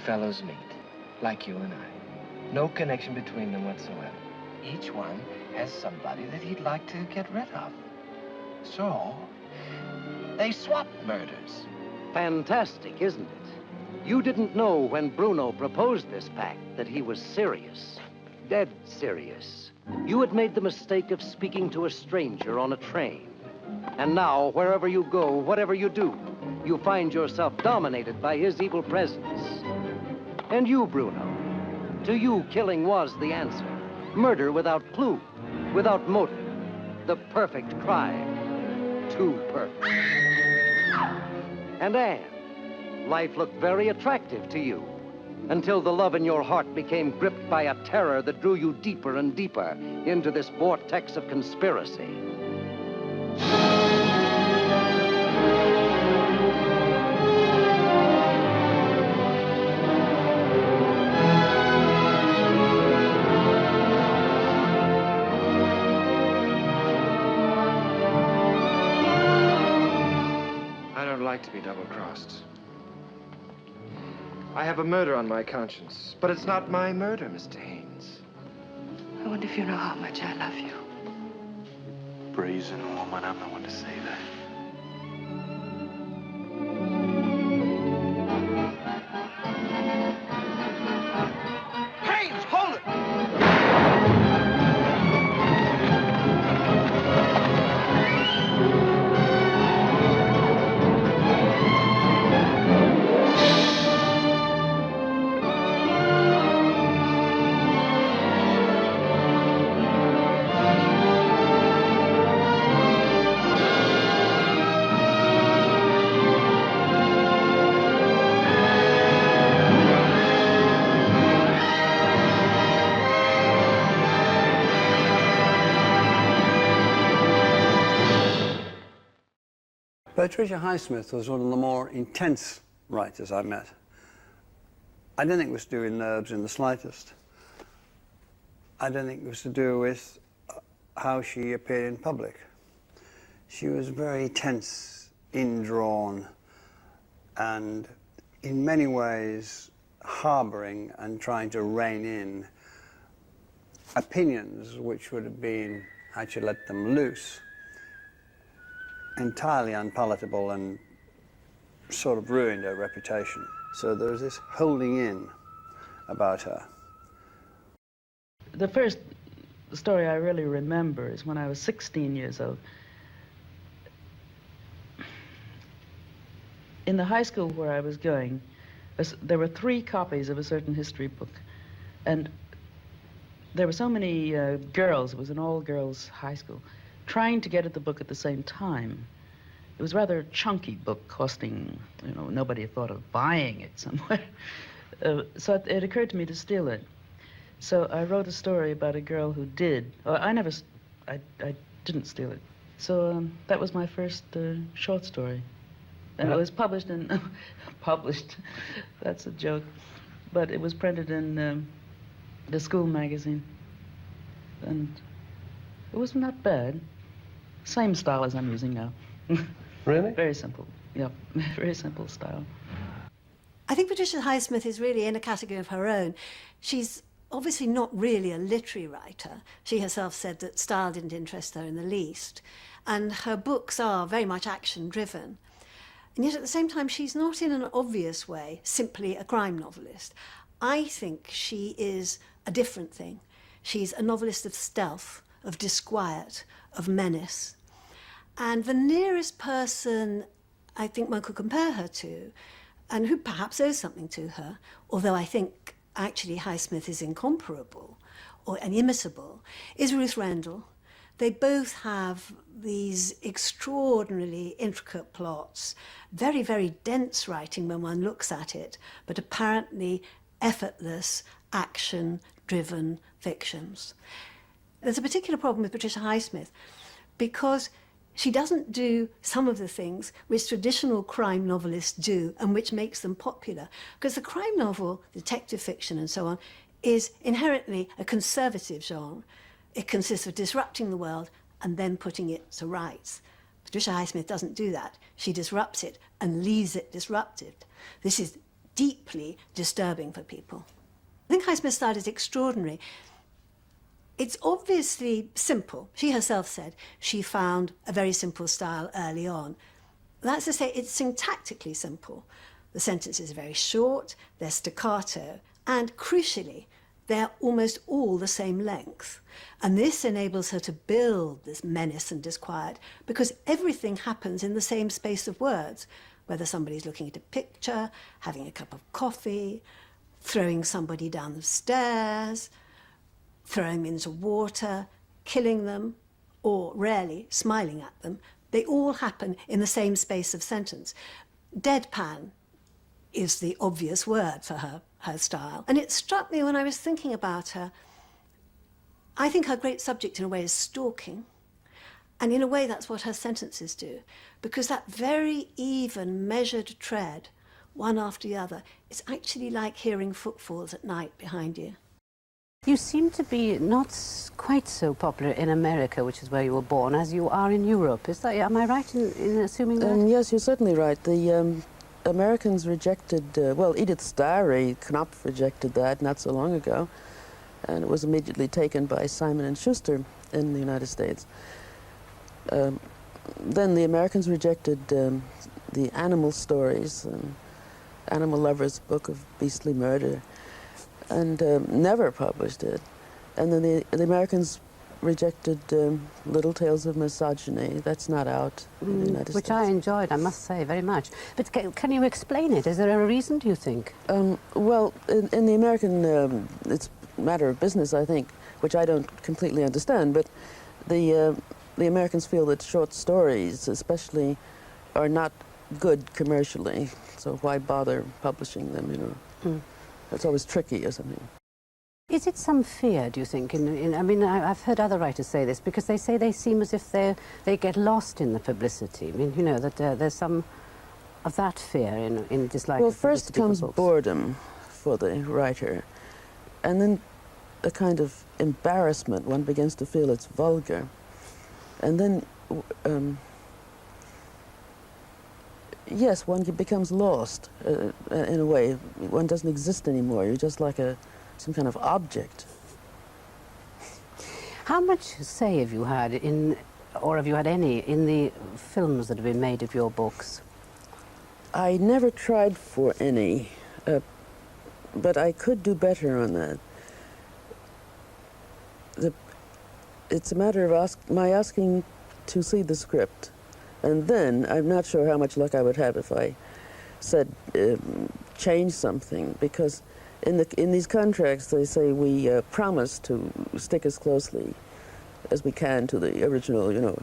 fellows meet, like you and I. No connection between them whatsoever. Each one has somebody that he'd like to get rid of. So, they swap murders. Fantastic, isn't it? You didn't know when Bruno proposed this pact that he was serious. Dead serious. You had made the mistake of speaking to a stranger on a train. And now, wherever you go, whatever you do, you find yourself dominated by his evil presence. And you, Bruno, to you, killing was the answer. Murder without clue, without motive. The perfect crime. Too perfect. And Anne, life looked very attractive to you, until the love in your heart became gripped by a terror that drew you deeper and deeper into this vortex of conspiracy. I don't like to be double-crossed. I have a murder on my conscience, but it's not my murder, Mr. Haynes. I wonder if you know how much I love you. Brazen woman, I'm the one to say that. Haynes, hold it! Patricia Highsmith was one of the more intense writers I met. I don't think it was to do with nerves in the slightest. I don't think it was to do with how she appeared in public. She was very tense, indrawn, and in many ways harboring and trying to rein in opinions which would have been, had she let them loose, entirely unpalatable and sort of ruined her reputation. So there was this holding in about her. The first story I really remember is when I was 16 years old. In the high school where I was going, there were 3 copies of a certain history book. And there were so many girls, it was an all-girls high school, trying to get at the book at the same time. It was rather a chunky book, costing, you know, nobody had thought of buying it somewhere. So it occurred to me to steal it. So I wrote a story about a girl who did. I didn't steal it. So that was my first short story. And it was published in, published, that's a joke, but it was printed in the school magazine. And it was not bad. Same style as I'm using now. Really? Very simple, yep, very simple style. I think Patricia Highsmith is really in a category of her own. She's obviously not really a literary writer. She herself said that style didn't interest her in the least. And her books are very much action-driven. And yet at the same time, she's not in an obvious way simply a crime novelist. I think she is a different thing. She's a novelist of stealth, of disquiet, of menace. And the nearest person I think one could compare her to, and who perhaps owes something to her, although I think actually Highsmith is incomparable or inimitable, is Ruth Rendell. They both have these extraordinarily intricate plots, very, very dense writing when one looks at it, but apparently effortless, action-driven fictions. There's a particular problem with Patricia Highsmith because she doesn't do some of the things which traditional crime novelists do and which makes them popular. Because the crime novel, detective fiction and so on, is inherently a conservative genre. It consists of disrupting the world and then putting it to rights. Patricia Highsmith doesn't do that. She disrupts it and leaves it disrupted. This is deeply disturbing for people. I think Highsmith's style is extraordinary. It's obviously simple. She herself said she found a very simple style early on. That's to say, it's syntactically simple. The sentences are very short, they're staccato, and crucially, they're almost all the same length. And this enables her to build this menace and disquiet because everything happens in the same space of words, whether somebody's looking at a picture, having a cup of coffee, throwing somebody down the stairs, throwing them into water, killing them, or rarely smiling at them. They all happen in the same space of sentence. Deadpan is the obvious word for her style. And it struck me when I was thinking about her, I think her great subject in a way is stalking. And in a way that's what her sentences do. Because that very even, measured tread, one after the other, it's actually like hearing footfalls at night behind you. You seem to be not quite so popular in America, which is where you were born, as you are in Europe. Is that, am I right in assuming that? Yes, you're certainly right. The Americans rejected, well, Edith Starry, Knopf rejected that not so long ago, and it was immediately taken by Simon & Schuster in the United States. Then the Americans rejected the Animal Stories, Animal Lover's Book of Beastly Murder, and never published it. And then the Americans rejected Little Tales of Misogyny. That's not out in the United States. Which I enjoyed, I must say, very much. But can you explain it? Is there a reason, do you think? Well, in the American, it's a matter of business, I think, which I don't completely understand, but the Americans feel that short stories, especially, are not good commercially, so why bother publishing them, you know? It's always tricky or something. Is it some fear, do you think? I mean, I've heard other writers say this, because they say they seem as if they get lost in the publicity. I mean, you know, that there's some of that fear in dislike. Well, first comes boredom for the writer, and then a kind of embarrassment. One begins to feel it's vulgar. And then, yes, one becomes lost in a way. One doesn't exist anymore. You're just like some kind of object. How much say have you had or have you had any, in the films that have been made of your books? I never tried for any, but I could do better on that. It's a matter of my asking to see the script, and then I'm not sure how much luck I would have if I said change something, because in these contracts they say we promise to stick as closely as we can to the original, you know.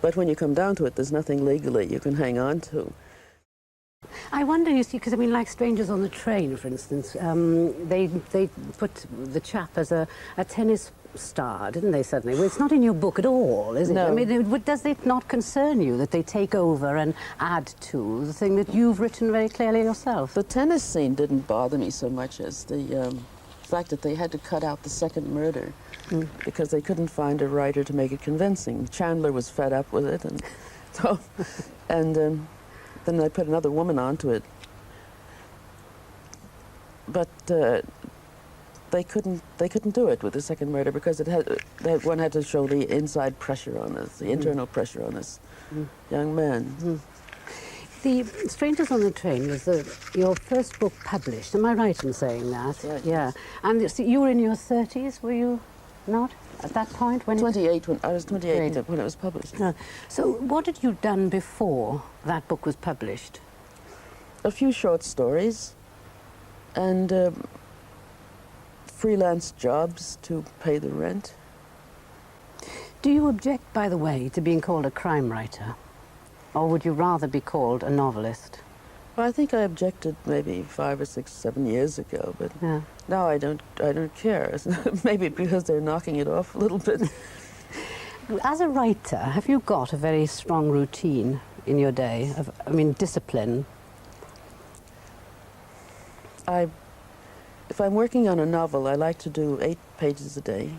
But when you come down to it, there's nothing legally you can hang on to. I wonder, you see, because I mean, like Strangers on the Train, for instance, they put the chap as a tennis star, didn't they, suddenly? Well, it's not in your book at all, is it? No. I mean, does it not concern you that they take over and add to the thing that you've written very clearly yourself? The tennis scene didn't bother me so much as the fact that they had to cut out the second murder because they couldn't find a writer to make it convincing. Chandler was fed up with it, and so, and then they put another woman onto it. But they couldn't do it with the second murder because one had to show the inside pressure on this, the internal pressure on this young man. The Strangers on the Train was your first book published. Am I right in saying that? Right. Yeah. And so you were in your 30s, were you not, at that point? When 28, when I was 28 when it was published. So what had you done before that book was published? A few short stories and freelance jobs to pay the rent. Do you object, by the way, to being called a crime writer? Or would you rather be called a novelist? Well, I think I objected maybe 5 or 6, 7 years ago, but now I don't care. Maybe because they're knocking it off a little bit. As a writer, have you got a very strong routine in your day? I mean, discipline? If I'm working on a novel, I like to do 8 pages a day.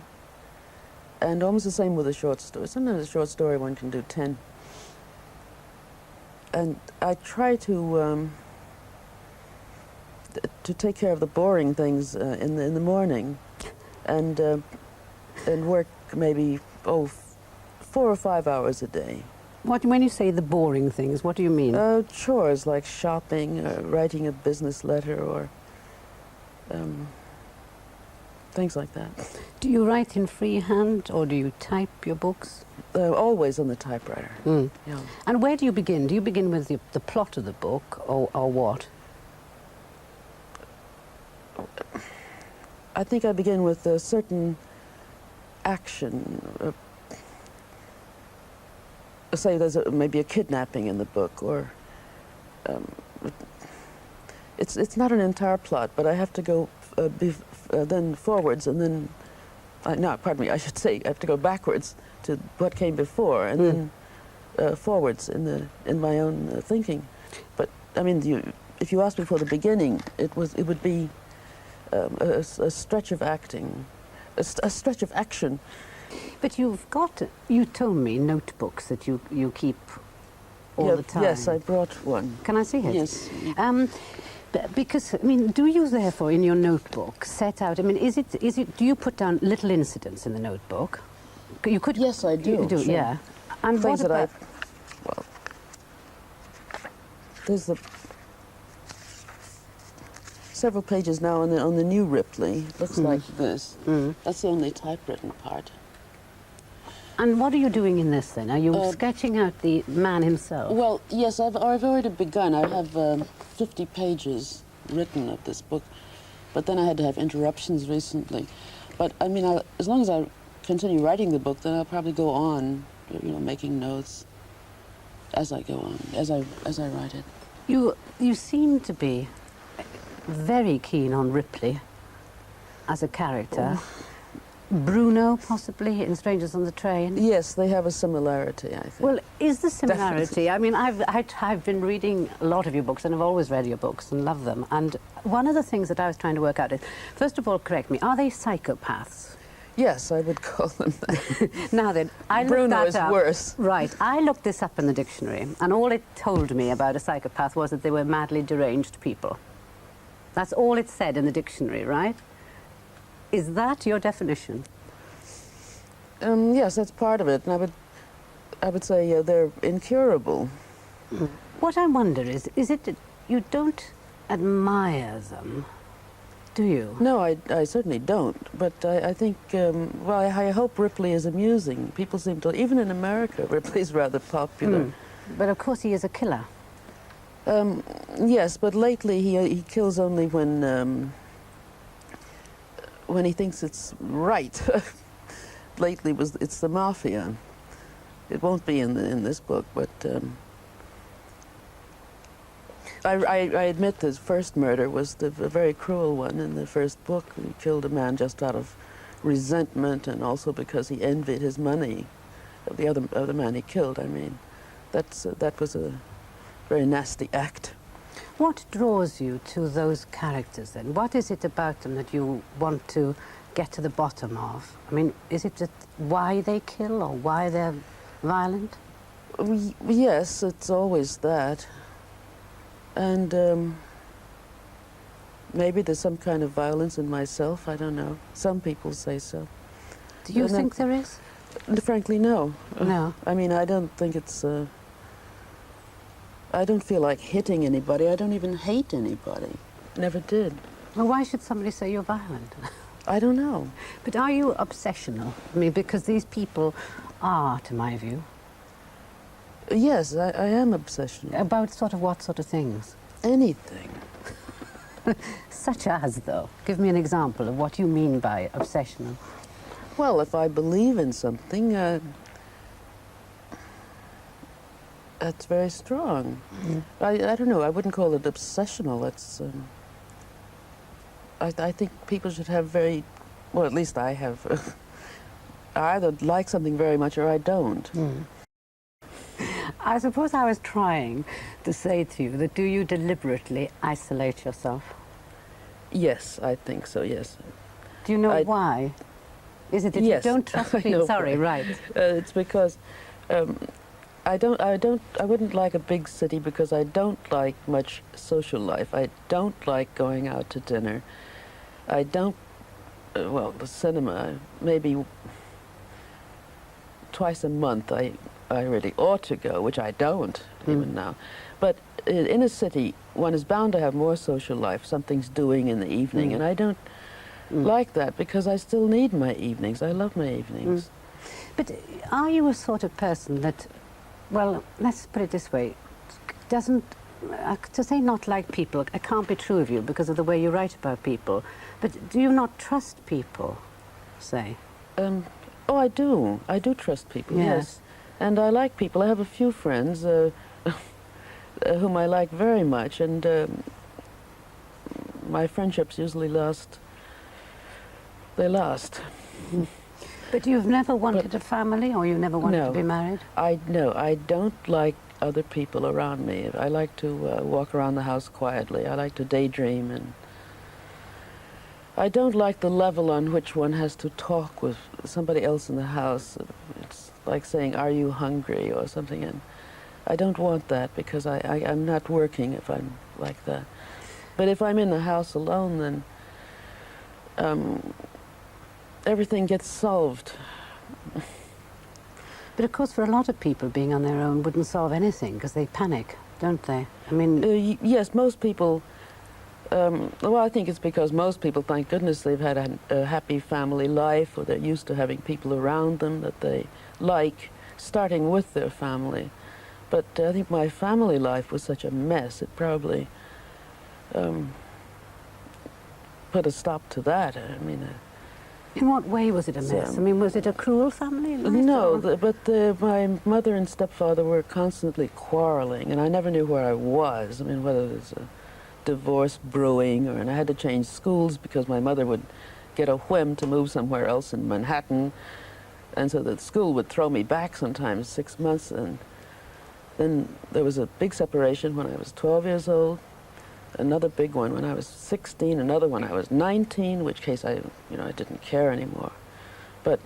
And almost the same with a short story. Sometimes a short story one can do 10. And I try to to take care of the boring things in the morning, and work maybe 4 or 5 hours a day. When you say the boring things, what do you mean? Chores like shopping, writing a business letter, or things like that. Do you write in freehand, or do you type your books? Always on the typewriter. Mm. Yeah. And where do you begin? Do you begin with the plot of the book, or what? I think I begin with a certain action. Say there's maybe a kidnapping in the book, or it's not an entire plot, but I have to go then forwards, and then no, pardon me, I should say I have to go backwards to what came before, and then forwards in my own thinking. But I mean, if you asked me for the beginning, it would be a stretch of acting, a stretch of action. But you told me notebooks that you keep all the time. Yes, I brought one. Can I see it? Yes. Because, I mean, do you therefore in your notebook set out, I mean, do you put down little incidents in the notebook? You could. Yes, I do. You do, sure. yeah. And things what that about, well, there's several pages now on the new Ripley. It looks like this. That's the only typewritten part. And what are you doing in this then? Are you sketching out the man himself? Well, yes, I've already begun. I have 50 pages written of this book, but then I had to have interruptions recently. But I mean, as long as I continue writing the book, then I'll probably go on, making notes as I go on, as I write it. You seem to be very keen on Ripley as a character. Bruno, possibly, in Strangers on the Train? Yes, they have a similarity, I think. Well, is the similarity... Definitely. I mean, I've been reading a lot of your books, and I've always read your books and love them. And one of the things that I was trying to work out is, first of all, correct me, are they psychopaths? Yes, I would call them that. Now then, I looked Bruno that is up. worse. Right, I looked this up in the dictionary, and all it told me about a psychopath was that they were madly deranged people. That's all it said in the dictionary, right? Is that your definition? Yes, that's part of it, and I would say they're incurable. What I wonder is it that you don't admire them, do you? No, I certainly don't, but I think, well, I hope Ripley is amusing. People seem to, even in America, Ripley's rather popular. But of course he is a killer. Yes, but lately he kills only when he thinks it's right. Lately it's the mafia. It won't be in this book, but I admit his first murder was a very cruel one in the first book. He killed a man just out of resentment, and also because he envied his money of the other man he killed. I mean, that was a very nasty act. What draws you to those characters then? What is it about them that you want to get to the bottom of? I mean, is it just why they kill or why they're violent? Yes, it's always that. And maybe there's some kind of violence in myself, I don't know. Some people say so. Do you think there is? Frankly, no. No. I mean, I don't think it's... I don't feel like hitting anybody. I don't even hate anybody. Never did. Well, why should somebody say you're violent? I don't know. But are you obsessional? I mean, because these people are, to my view. Yes, I am obsessional. About what sort of things? Anything. Such as, though? Give me an example of what you mean by obsessional. Well, if I believe in something, that's very strong. I don't know, I wouldn't call it obsessional. It's, I think people should have very, well, at least I have, I either like something very much or I don't. I suppose I was trying to say to you that do you deliberately isolate yourself? Yes, I think so, yes. Do you know why? Is it that yes, you don't trust people? Sorry, right. It's because I wouldn't like a big city because I don't like much social life. I don't like going out to dinner. I don't, well, the cinema, maybe twice a month I really ought to go, which I don't even now. But in a city, one is bound to have more social life, something's doing in the evening, and I don't like that because I still need my evenings. I love my evenings. But are you a sort of person that, well, let's put it this way, doesn't, to say not like people, it can't be true of you because of the way you write about people, but do you not trust people, say? Oh, I do. I do trust people, yes. And I like people. I have a few friends whom I like very much, and my friendships usually last. They last. But you've never wanted a family, or you never wanted to be married? No, I don't like other people around me. I like to walk around the house quietly. I like to daydream, and I don't like the level on which one has to talk with somebody else in the house. It's like saying, "Are you hungry?" or something, and I don't want that because I'm not working if I'm like that. But if I'm in the house alone, then everything gets solved. But of course, for a lot of people, being on their own wouldn't solve anything because they panic, don't they? I mean... yes, most people... well, I think it's because most people, thank goodness, they've had a happy family life, or they're used to having people around them that they like, starting with their family. But I think my family life was such a mess, it probably put a stop to that. I mean... in what way was it a mess? I mean, was it a cruel family life? No, my mother and stepfather were constantly quarreling, and I never knew where I was. I mean, whether there's a divorce brewing, and I had to change schools because my mother would get a whim to move somewhere else in Manhattan, and so the school would throw me back sometimes 6 months, and then there was a big separation when I was 12 years old, another big one when I was 16, another when I was 19, in which case I didn't care anymore. But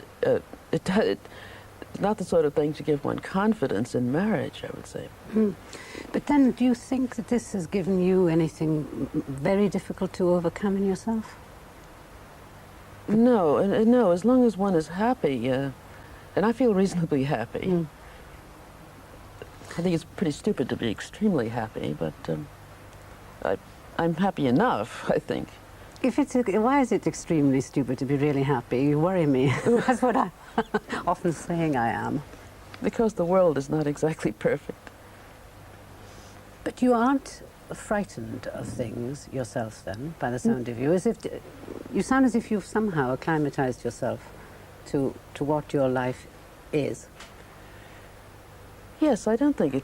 it's not the sort of thing to give one confidence in marriage, I would say. But then, do you think that this has given you anything very difficult to overcome in yourself? No, no, as long as one is happy, and I feel reasonably happy. I think it's pretty stupid to be extremely happy, but I'm happy enough, I think. Why is it extremely stupid to be really happy? You worry me. That's what I'm often saying I am. Because the world is not exactly perfect. But you aren't frightened of things yourself then, by the sound of you. You sound as if you've somehow acclimatized yourself to what your life is. Yes, I don't think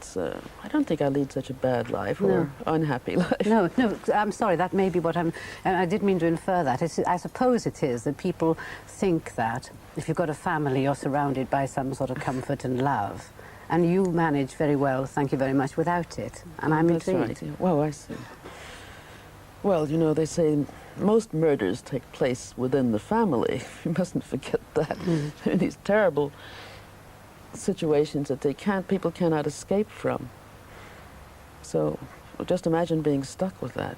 I lead such a bad life or unhappy life. No, I'm sorry, that may be what I didn't mean to infer that. I suppose it is that people think that if you've got a family, you're surrounded by some sort of comfort and love, and you manage very well, thank you very much, without it. And I'm intrigued. That's right. Well, I see. Well, you know, they say most murders take place within the family. You mustn't forget that. These terrible situations that people cannot escape from. So just imagine being stuck with that.